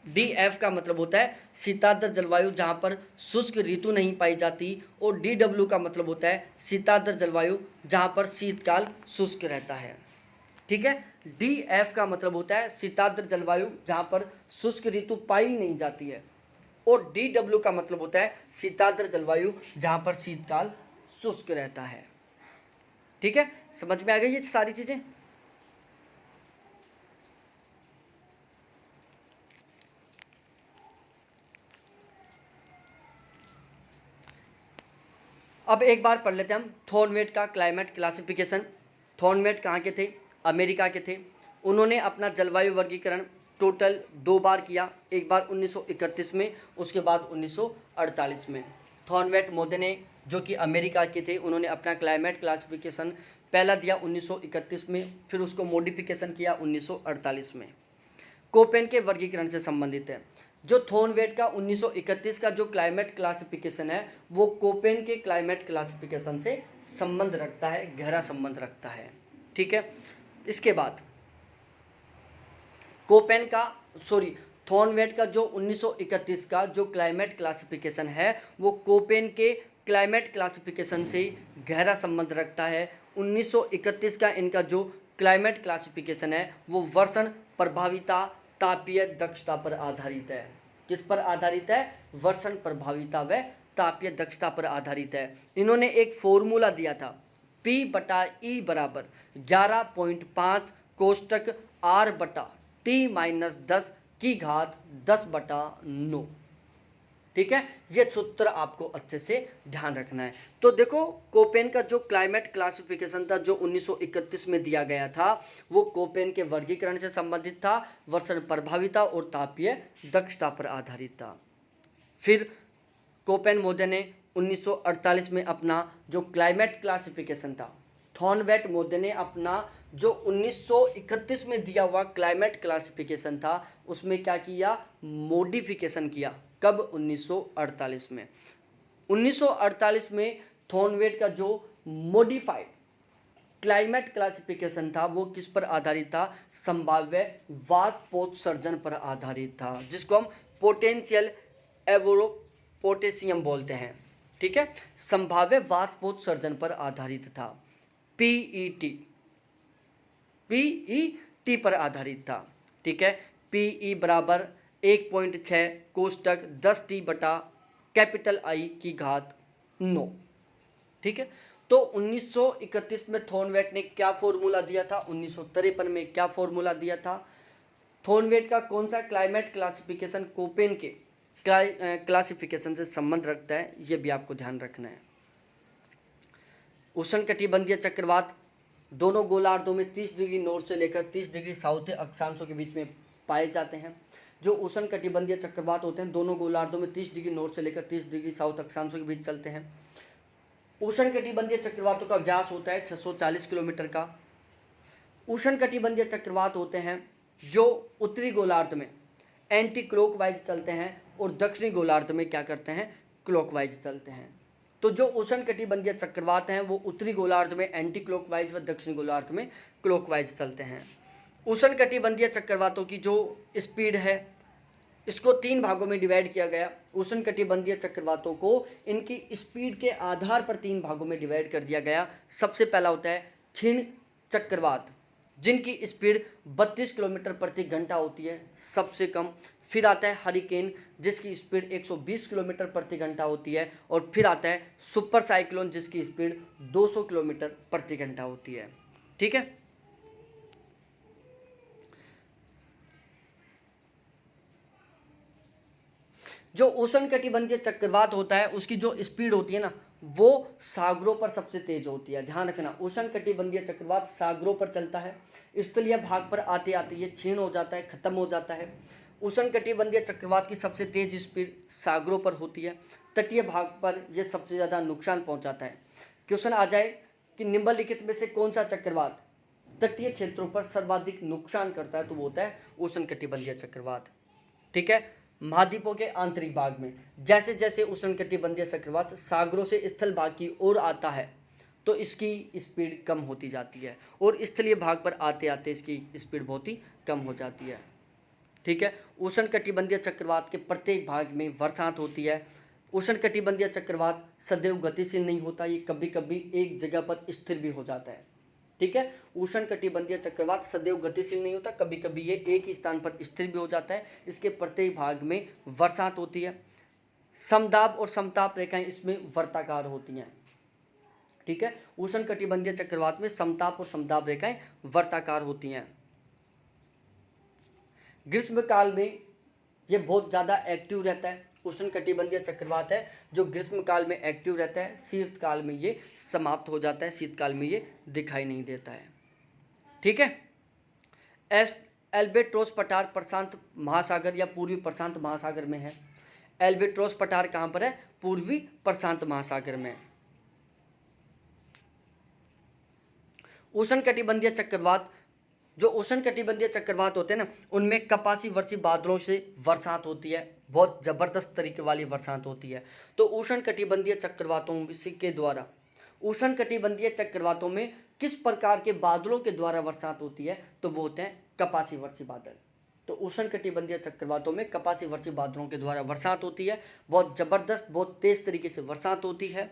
DF का मतलब होता है शीताद्र जलवायु जहाँ पर शुष्क ऋतु नहीं पाई जाती, और DW का मतलब होता है शीताद्र जलवायु जहाँ पर शीतकाल शुष्क रहता है। ठीक है, DF का मतलब होता है शीताद्र जलवायु जहाँ पर शुष्क ऋतु पाई नहीं जाती है, और DW का मतलब होता है शीताद्र जलवायु जहाँ पर शीतकाल शुष्क रहता है। ठीक है, समझ में आ गई ये सारी चीज़ें? अब एक बार पढ़ लेते हैं हम थॉर्नवेट का क्लाइमेट क्लासिफिकेशन। थॉर्नवेट कहाँ के थे? अमेरिका के थे। उन्होंने अपना जलवायु वर्गीकरण टोटल 2 बार किया, एक बार 1931 में, उसके बाद 1948 में। थॉर्नवेट मोदे ने, जो कि अमेरिका के थे, उन्होंने अपना क्लाइमेट क्लासिफिकेशन पहला दिया 1931 में, फिर उसको मॉडिफिकेशन किया 1948 में। कोपेन के वर्गीकरण से संबंधित है। जो थॉर्नवेट का 1931 का जो क्लाइमेट क्लासिफिकेशन है, वो कोपेन के क्लाइमेट क्लासिफिकेशन से संबंध रखता है, गहरा संबंध रखता है। ठीक है, इसके बाद थॉर्नवेट का जो 1931 का जो क्लाइमेट क्लासिफिकेशन है, वो कोपेन के क्लाइमेट क्लासिफिकेशन से गहरा संबंध रखता है। 1931 का इनका जो क्लाइमेट क्लासिफिकेशन है, वो वर्षण प्रभाविता तापीय दक्षता पर आधारित है। किस पर आधारित है? वर्षण प्रभाविता व तापीय दक्षता पर आधारित है। इन्होंने एक फॉर्मूला दिया था, P/E बराबर 11.5 कोष्टक R/T-10 की घात 10/9। ठीक है, ये सूत्र आपको अच्छे से ध्यान रखना है। तो देखो, कोपेन का जो क्लाइमेट क्लासिफिकेशन था जो 1931 में दिया गया था, वो कोपेन के वर्गीकरण से संबंधित था, वर्षण प्रभाविता और तापीय दक्षता पर आधारित था। फिर कोपेन मोदे ने 1948 में अपना जो क्लाइमेट क्लासिफिकेशन था, थॉर्नवेट मोदे ने अपना जो 1931 में दिया हुआ क्लाइमेट क्लासिफिकेशन था, उसमें क्या किया? मॉडिफिकेशन किया। कब? 1948 में। 1948 में थॉर्नवेट का जो मॉडिफाइड क्लाइमेट क्लासिफिकेशन था वो किस पर आधारित था? संभाव्य वातपोत्सर्जन पर आधारित था, जिसको हम पोटेंशियल एवोपोटेशियम बोलते हैं। ठीक है, संभाव्य वातपोत्सर्जन पर आधारित था। पीईटी पर आधारित था। ठीक है, पीई बराबर 1.6 कोष्टक 10T बटा कैपिटल आई की घात 9। ठीक है, तो 1931 में थॉर्नवेट ने क्या फॉर्मूला दिया था? 1953 में क्या फॉर्मूला दिया था? थॉर्नवेट का कौन सा क्लाइमेट क्लासिफिकेशन कोपेन के क्लासिफिकेशन से संबंध रखता है, ये भी आपको ध्यान रखना है। उष्णकटिबंधीय चक्रवात दोनों गोलार्धों में 30 डिग्री नॉर्थ से लेकर 30 डिग्री साउथ अक्षांशों के बीच में पाए जाते हैं। जो उष्णकटिबंधीय चक्रवात होते हैं दोनों गोलार्धों में 30 डिग्री नॉर्थ से लेकर 30 डिग्री साउथ अक्षांशों के बीच चलते हैं। उष्णकटिबंधीय चक्रवातों का व्यास होता है 640 किलोमीटर का। उष्णकटिबंधीय चक्रवात होते हैं जो उत्तरी गोलार्ध में एंटी क्लॉकवाइज चलते हैं और दक्षिणी गोलार्ध में क्या करते हैं? क्लॉकवाइज चलते हैं। तो जो उष्णकटिबंधीय चक्रवात हैं वो उत्तरी गोलार्ध में एंटी क्लॉकवाइज व दक्षिणी गोलार्ध में क्लॉकवाइज चलते हैं। उष्णकटिबंधीय चक्रवातों की जो स्पीड है इसको 3 भागों में डिवाइड किया गया। उष्णकटिबंधीय चक्रवातों को इनकी स्पीड के आधार पर 3 भागों में डिवाइड कर दिया गया। सबसे पहला होता है क्षीण चक्रवात, जिनकी स्पीड 32 किलोमीटर प्रति घंटा होती है, सबसे कम। फिर आता है हरिकेन, जिसकी स्पीड 120 किलोमीटर प्रति घंटा होती है। और फिर आता है सुपर साइक्लोन, जिसकी स्पीड 200 किलोमीटर प्रति घंटा होती है। ठीक है, जो उष्णकटिबंधीय चक्रवात होता है उसकी जो स्पीड होती है ना वो सागरों पर सबसे तेज होती है। ध्यान रखना, उष्णकटिबंधीय चक्रवात सागरों पर चलता है, स्थलीय भाग पर आते आते ये क्षीण हो जाता है, खत्म हो जाता है। उष्णकटिबंधीय चक्रवात की सबसे तेज स्पीड सागरों पर होती है, तटीय भाग पर यह सबसे ज़्यादा नुकसान पहुंचाता है। क्वेश्चन आ जाए कि निम्नलिखित में से कौन सा चक्रवात तटीय क्षेत्रों पर सर्वाधिक नुकसान करता है, तो वो होता है उष्णकटिबंधीय चक्रवात। ठीक है, महाद्वीपों के आंतरिक भाग में जैसे जैसे उष्णकटिबंधीय चक्रवात सागरों से स्थल भाग की ओर आता है तो इसकी स्पीड कम होती जाती है और स्थलीय भाग पर आते आते इसकी स्पीड बहुत ही कम हो जाती है। ठीक है, उष्णकटिबंधीय चक्रवात के प्रत्येक भाग में बरसात होती है। उष्णकटिबंधीय चक्रवात सदैव गतिशील नहीं होता, ये कभी कभी एक जगह पर स्थिर भी हो जाता है। ठीक है, उष्णकटिबंधीय चक्रवात सदैव गतिशील नहीं होता, कभी कभी ये एक ही स्थान पर स्थिर भी हो जाता है। इसके प्रत्येक भाग में बरसात होती है। समदाब और समताप रेखाएं इसमें वर्ताकार होती हैं। ठीक है, उष्णकटिबंधीय चक्रवात में समताप और समदाब रेखाएं वर्ताकार होती हैं। ग्रीष्म काल में ये बहुत ज़्यादा एक्टिव रहता है। उष्णकटिबंधीय चक्रवात है जो ग्रीष्म काल में एक्टिव रहता है, शीतकाल में ये समाप्त हो जाता है, शीतकाल में ये दिखाई नहीं देता है। ठीक है, एल्बेट्रोस पठार प्रशांत महासागर या पूर्वी प्रशांत महासागर में है। एल्बेट्रोस पठार कहाँ पर है? पूर्वी प्रशांत महासागर में। उष्णकटिबंधीय चक्रवात, जो उष्णकटिबंधीय चक्रवात होते हैं ना उनमें कपासी वर्षी बादलों से बरसात होती है, बहुत ज़बरदस्त तरीके वाली बरसात होती है। तो उष्णकटिबंधीय चक्रवातों के द्वारा, उष्णकटिबंधीय चक्रवातों में किस प्रकार के बादलों के द्वारा बरसात होती है, तो वो होते हैं कपासी वर्षी बादल। तो उष्णकटिबंधीय चक्रवातों में कपासी वर्षी बादलों के द्वारा बरसात होती है, बहुत ज़बरदस्त बहुत तेज़ तरीके से बरसात होती है।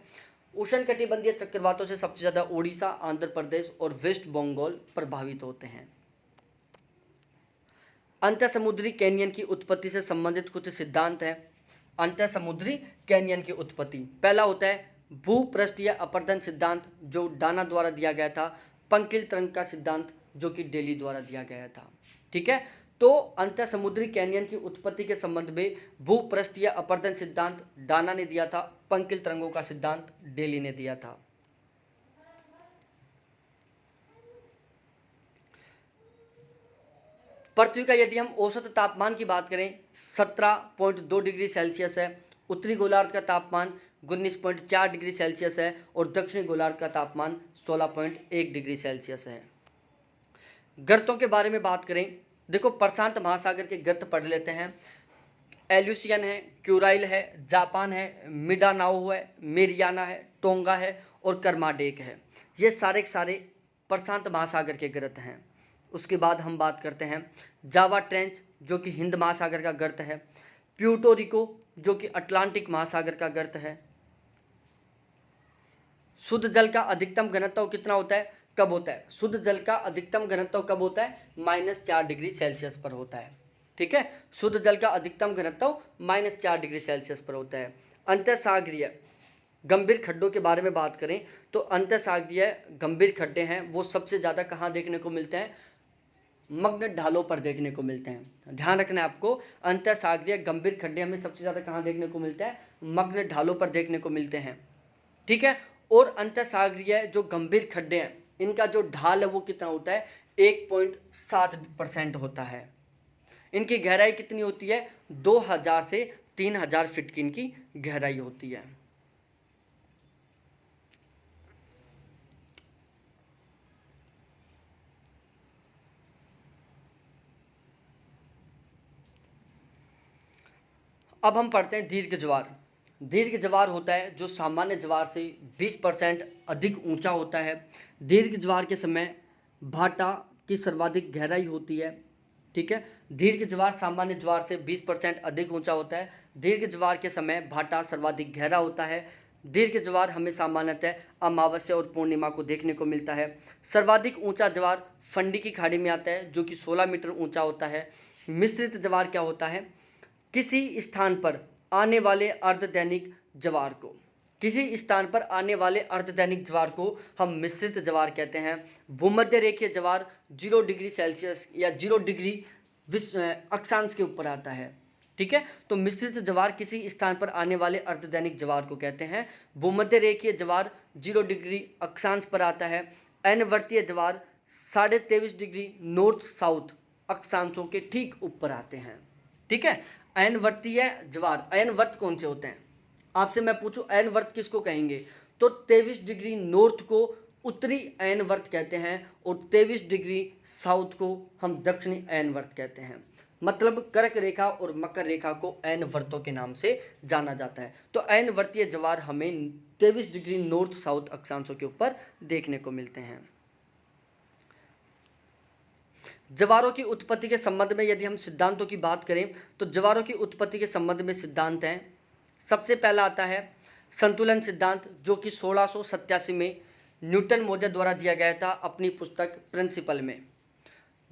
उष्णकटिबंधीय चक्रवातों से सबसे ज़्यादा उड़ीसा, आंध्र प्रदेश और वेस्ट बंगाल प्रभावित होते हैं। अंतःसमुद्री कैनियन की उत्पत्ति से संबंधित कुछ सिद्धांत हैं। अंतःसमुद्री कैनियन की उत्पत्ति, पहला होता है भूपृष्ठीय अपरदन सिद्धांत जो डाना द्वारा दिया गया था। पंकिल तरंग का सिद्धांत जो कि डेली द्वारा दिया गया था। ठीक है, तो अंतःसमुद्री कैनियन की उत्पत्ति के संबंध में भूपृष्ठीय अपरदन सिद्धांत डाना ने दिया था, पंकिल तरंगों का सिद्धांत डेली ने दिया था। पृथ्वी का यदि हम औसत तापमान की बात करें 17.2 डिग्री सेल्सियस है, उत्तरी गोलार्ध का तापमान 19.4 डिग्री सेल्सियस है और दक्षिणी गोलार्ध का तापमान 16.1 डिग्री सेल्सियस है। गर्तों के बारे में बात करें, देखो प्रशांत महासागर के गर्त पढ़ लेते हैं। एल्यूसियन है, क्यूराइल है, जापान है, मिडानाओ है, मेरियाना है, टोंगा है और कर्माडेक है। ये सारे के सारे प्रशांत महासागर के गर्त हैं। उसके बाद हम बात करते हैं जावा ट्रेंच जो कि हिंद महासागर का गर्त है, प्यूर्टो रिको जो कि अटलांटिक महासागर का गर्त है। शुद्ध जल का अधिकतम घनत्व कितना होता है, कब होता है? शुद्ध जल का अधिकतम घनत्व कब होता है? -4 डिग्री सेल्सियस पर होता है। ठीक है, शुद्ध जल का अधिकतम घनत्व -4 डिग्री सेल्सियस पर होता है। अंतरसागरीय गंभीर खड्डों के बारे में बात करें तो अंतरसागरीय गंभीर खड्डे हैं वो सबसे ज़्यादा कहाँ देखने को मिलते हैं? मग्न ढालों पर देखने को मिलते हैं। ध्यान रखना है आपको, अंतरसागरीय गंभीर खड्डे हमें सबसे ज़्यादा कहाँ देखने को मिलते हैं? मग्न ढालों पर देखने को मिलते हैं। ठीक है, और अंतरसागरीय जो गंभीर खड्डे हैं इनका जो ढाल है वो कितना होता है? 1.7% होता है। इनकी गहराई कितनी होती है? 2000 से 3000 फीट की इनकी गहराई होती है। अब हम पढ़ते हैं दीर्घ ज्वार। दीर्घ ज्वार होता है जो सामान्य ज्वार से 20% अधिक ऊंचा होता है। दीर्घ ज्वार के समय भाटा की सर्वाधिक गहराई होती है। ठीक है, दीर्घ ज्वार सामान्य ज्वार से 20% अधिक ऊंचा होता है। दीर्घ ज्वार के समय भाटा सर्वाधिक गहरा होता है। दीर्घ ज्वार हमें सामान्यतः अमावस्या और पूर्णिमा को देखने को मिलता है। सर्वाधिक ऊंचा ज्वार फंडी की खाड़ी में आता है जो कि 16 मीटर ऊंचा होता है। मिश्रित ज्वार क्या होता है? किसी स्थान पर आने वाले अर्धदैनिक ज्वार को, किसी स्थान पर आने वाले अर्धदैनिक ज्वार को हम मिश्रित ज्वार कहते हैं। भूमध्य रेखीय ज्वार 0 डिग्री सेल्सियस या 0 डिग्री अक्षांश के ऊपर आता है। ठीक है, तो मिश्रित ज्वार किसी स्थान पर आने वाले अर्धदैनिक ज्वार को कहते हैं। भूमध्य रेखीय ज्वार 0 डिग्री अक्षांश पर आता है। अयनवर्तीय ज्वार 23.5 डिग्री नॉर्थ साउथ अक्षांशों के ठीक ऊपर आते हैं। ठीक है, अयनवर्तीय ज्वार, अयनवर्त कौन से होते हैं? आपसे मैं पूछूं अयनवर्त किसको कहेंगे तो 23 डिग्री नॉर्थ को उत्तरी अयनवर्त कहते हैं और 23 डिग्री साउथ को हम दक्षिणी अयनवर्त कहते हैं। मतलब कर्क रेखा और मकर रेखा को अयनवर्तों के नाम से जाना जाता है। तो अयनवर्तीय ज्वार हमें 23 डिग्री नॉर्थ साउथ अक्षांशों के ऊपर देखने को मिलते हैं। ज्वारों की उत्पत्ति के संबंध में यदि हम सिद्धांतों की बात करें तो ज्वारों की उत्पत्ति के संबंध में सिद्धांत हैं। सबसे पहला आता है संतुलन सिद्धांत जो कि 1687 में न्यूटन महोदय द्वारा दिया गया था अपनी पुस्तक प्रिंसिपल में।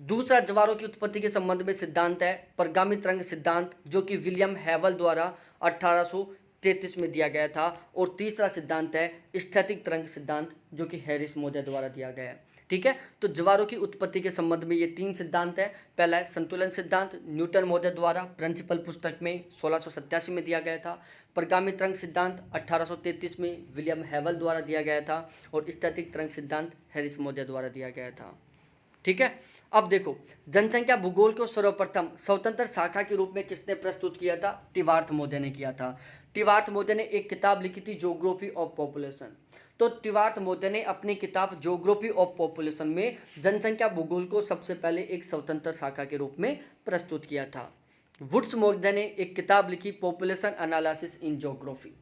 दूसरा ज्वारों की उत्पत्ति के संबंध में सिद्धांत है परगामी तरंग सिद्धांत जो कि विलियम हैवल द्वारा 1833 में दिया गया था। और तीसरा सिद्धांत है स्थैतिक तरंग सिद्धांत जो कि हैरिस महोदय द्वारा दिया गया है। ठीक है, तो ज्वारों की उत्पत्ति के संबंध में ये 3 सिद्धांत है। पहला है संतुलन सिद्धांत, न्यूटन महोदय द्वारा प्रिंसिपल पुस्तक में 1687 में दिया गया था। परगामी तरंग सिद्धांत 1833 में विलियम हैवल द्वारा दिया गया था। और स्थैतिक तरंग सिद्धांत हैरिस महोदय द्वारा दिया गया था। ठीक है, अब देखो जनसंख्या भूगोल को सर्वप्रथम स्वतंत्र शाखा के रूप में किसने प्रस्तुत किया था? टिवार्थ महोदय ने किया था। टिवार्थ महोदय ने एक किताब लिखी थी ज्योग्राफी ऑफ पॉपुलेशन। तो टिवार्थ महोदय ने अपनी किताब ज्योग्राफी ऑफ पॉपुलेशन में जनसंख्या भूगोल को सबसे पहले एक स्वतंत्र शाखा के रूप में प्रस्तुत किया था। वुड्स महोदय ने एक किताब लिखी पॉपुलेशन एनालिसिस इन ज्योग्राफी।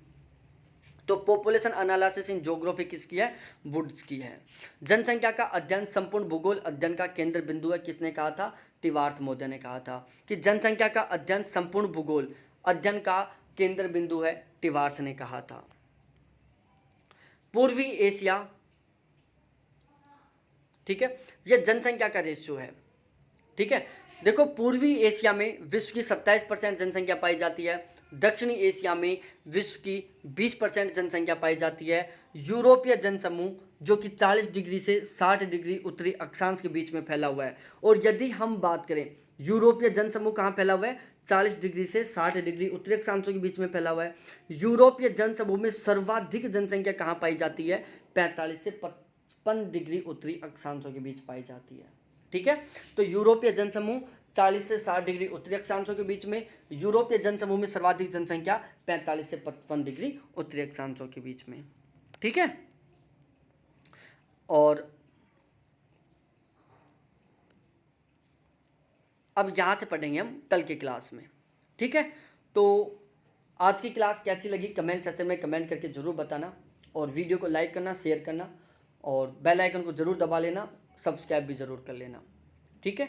तो पॉपुलेशन एनालिसिस इन ज्योग्राफी किसकी है? वुड्स की है। जनसंख्या का अध्ययन संपूर्ण भूगोल अध्ययन का केंद्र बिंदु है, किसने कहा था? टिवार्थ महोदय ने कहा था कि जनसंख्या का अध्ययन संपूर्ण भूगोल अध्ययन का केंद्र बिंदु है, टिवार्थ ने कहा था। पूर्वी एशिया, ठीक है, यह जनसंख्या का रेशियो है। ठीक है, देखो पूर्वी एशिया में विश्व की 27% जनसंख्या पाई जाती है। दक्षिणी एशिया में विश्व की 20% जनसंख्या पाई जाती है। यूरोपीय जनसमूह जो कि 40 डिग्री से 60 डिग्री उत्तरी अक्षांश के बीच में फैला हुआ है। और यदि हम बात करें यूरोपीय जनसमूह कहाँ फैला हुआ है? 40 डिग्री से 60 डिग्री उत्तरी अक्षांशों के बीच में फैला हुआ है। यूरोपीय जनसमूह में सर्वाधिक जनसंख्या कहाँ पाई जाती है? 45 से 55 डिग्री उत्तरी अक्षांशों के बीच पाई जाती है। ठीक है, तो यूरोपीय जनसमूह 40 से 60 डिग्री उत्तरी अक्षांशों के बीच में, यूरोपीय जनसमूह में सर्वाधिक जनसंख्या 45 से 55 डिग्री उत्तरी अक्षांशों के बीच में। ठीक है, और अब यहां से पढ़ेंगे हम कल की क्लास में। ठीक है, तो आज की क्लास कैसी लगी कमेंट सेक्शन में कमेंट करके ज़रूर बताना, और वीडियो को लाइक करना, शेयर करना, और बेल आइकन को ज़रूर दबा लेना, सब्सक्राइब भी ज़रूर कर लेना। ठीक है।